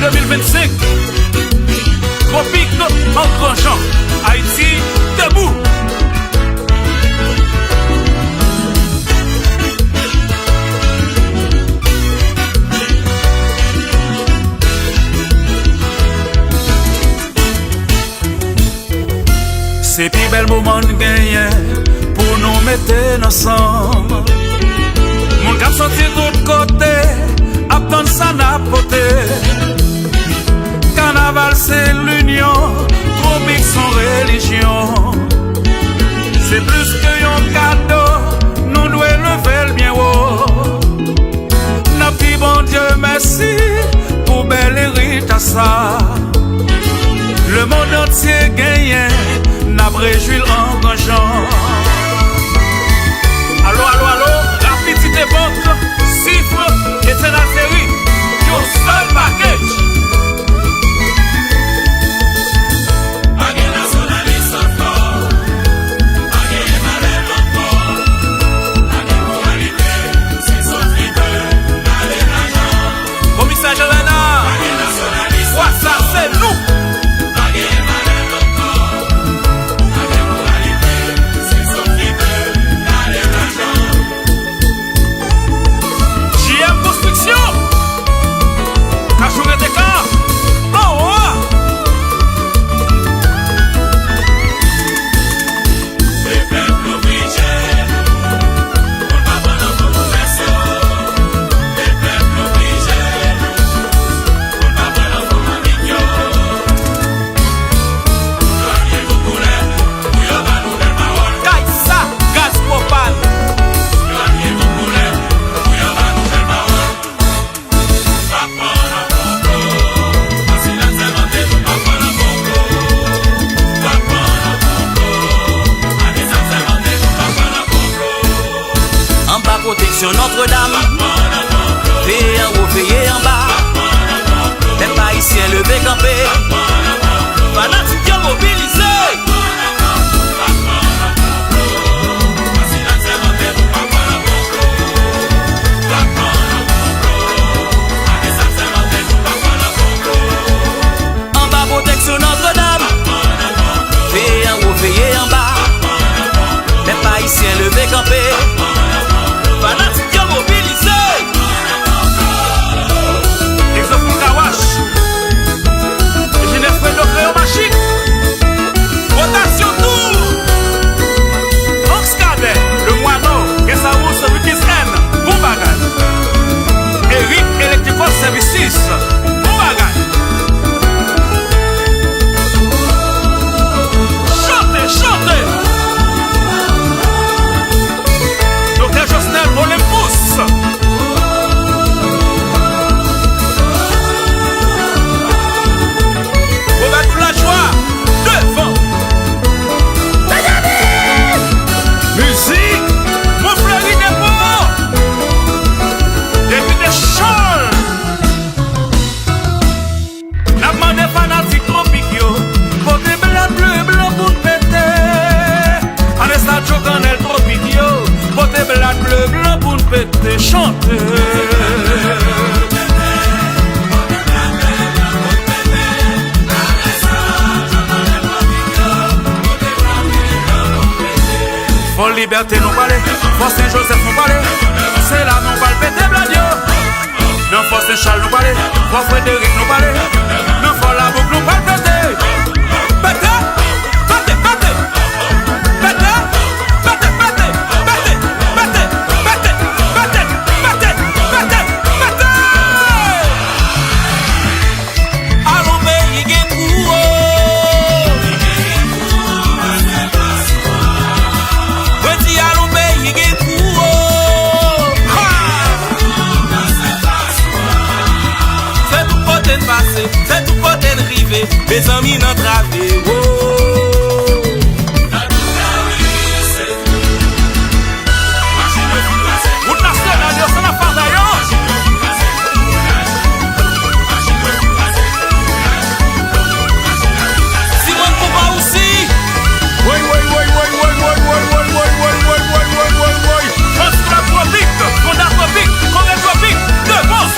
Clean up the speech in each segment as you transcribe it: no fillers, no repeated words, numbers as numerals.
2025. Tropique en grand champ. Haïti debout. C'est plus bel moment de gagner pour nous mettre ensemble. Mon cap sorti d'autre côté, attendre ça n'a poté. Carnaval c'est l'union, tropique son religion. C'est plus que un cadeau, nous devons lever le bien haut. N'a plus bon Dieu merci pour bel héritage ça. Le monde entier gagne, n'a réjoui en grand champ. Allô, allô, allô, la petite époque, chiffre, et c'est la série, yo seul package. Agé nationaliste encore, agé malade encore, agé moralité, c'est son triple, allez l'argent. Commissaire Jelena, agé nationaliste, quoi ça c'est nous. Notre-Dame, veillez en haut, veillez en bas. Les Haïtiens levés campés, fanatiques mobilisés. En bas, protection Notre-Dame, veillez en haut, veillez en bas. Les Haïtiens levés campés, fanatiques mobilisés. Exemple Kawash, Genève Fredo Créo Magique, rotation tour. Ox Cadet, le Moineau, Guessaous, Wikisren, bon bagage. Eric Electrical Services, bon bagage. Chantez, chantez. Docteur Josnel Olympus. Roberto la joie, devant. Musique, mon fleuri des morts. Depuis des chols. La main des fanatiques tropiques. Côté blanc, bleu, blanc pour péter. En estade chocanel tropique. Côté blanc, bleu, blanc pour péter. Chanter. Folle liberté nous parler, Force Saint-Joseph nous parler. C'est là nous parle péter bladio. Non Force Saint-Charles nous parler, Force Frédéric nous parler. Non Folle la boucle nous parle péter. Péter, péter, péter. Péter, péter, péter, péter, péter, péter, péter, péter, péter, péter. Allons pays qui court. C'est tout côté de river, mes amis n'entravés. Route nationale, ça n'a pas d'ailleurs. Simone Poupa aussi. Oui, oui, oui, oui, oui, oui, oui, oui, oui, oui, oui, oui, oui, oui, oui, oui. France la tropique, Fonda tropique, Corée tropique, devant.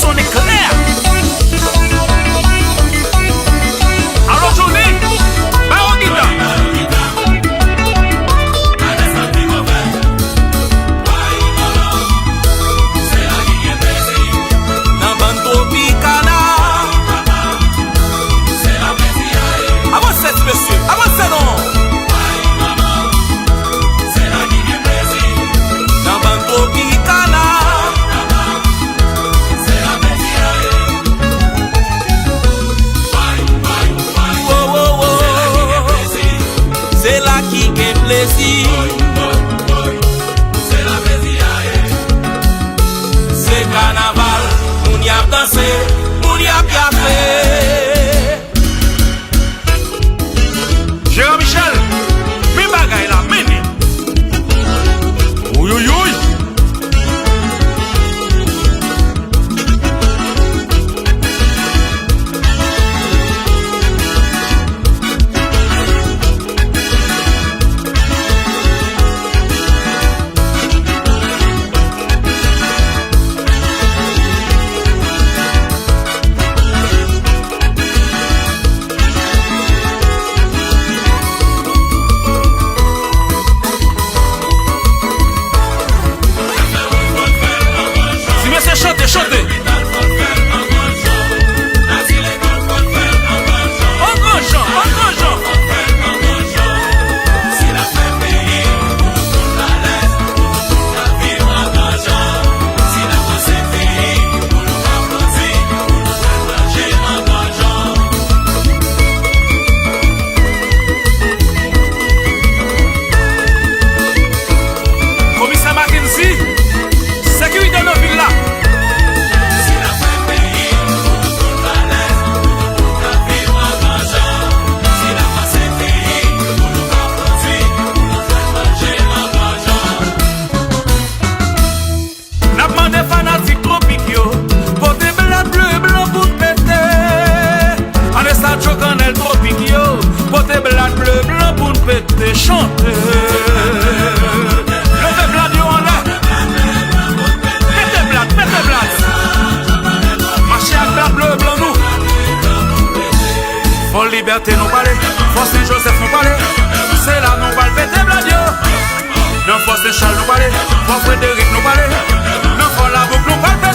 sonner clair. Alors Johnny, bah on guitare. Dans bande Tropicana. Avancez monsieur, avancez non. Dans bande Tropicana. C'est là qui gagne plaisir. C'est carnaval, moun y a dansé, moun y a piaffé. Gérard Michel, mes bagailles là, mené. Oui, oui, oui. Chantez, chantez. En grand chant, en grand chant. Commissaire Mackenzie, sécurité dans ville là. Pote blat bleu blanc pour nous péter, chanter. Levez blat yo en l'air. Mettez blat, mettez blat. Marchez avec blat bleu blanc nous. Folle liberté nous parler, force Saint-Joseph nous parler. C'est là nous parle péter blat yo. Non force Saint-Charles nous parler, force Frédéric nous parler. Non force la boucle nous parle péter.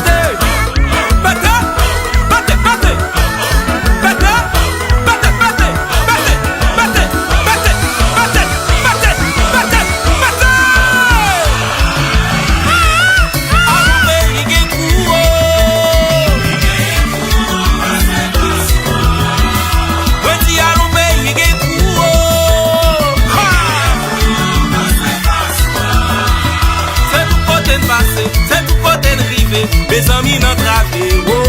C'est tout côté de river, mes amis n'entraver.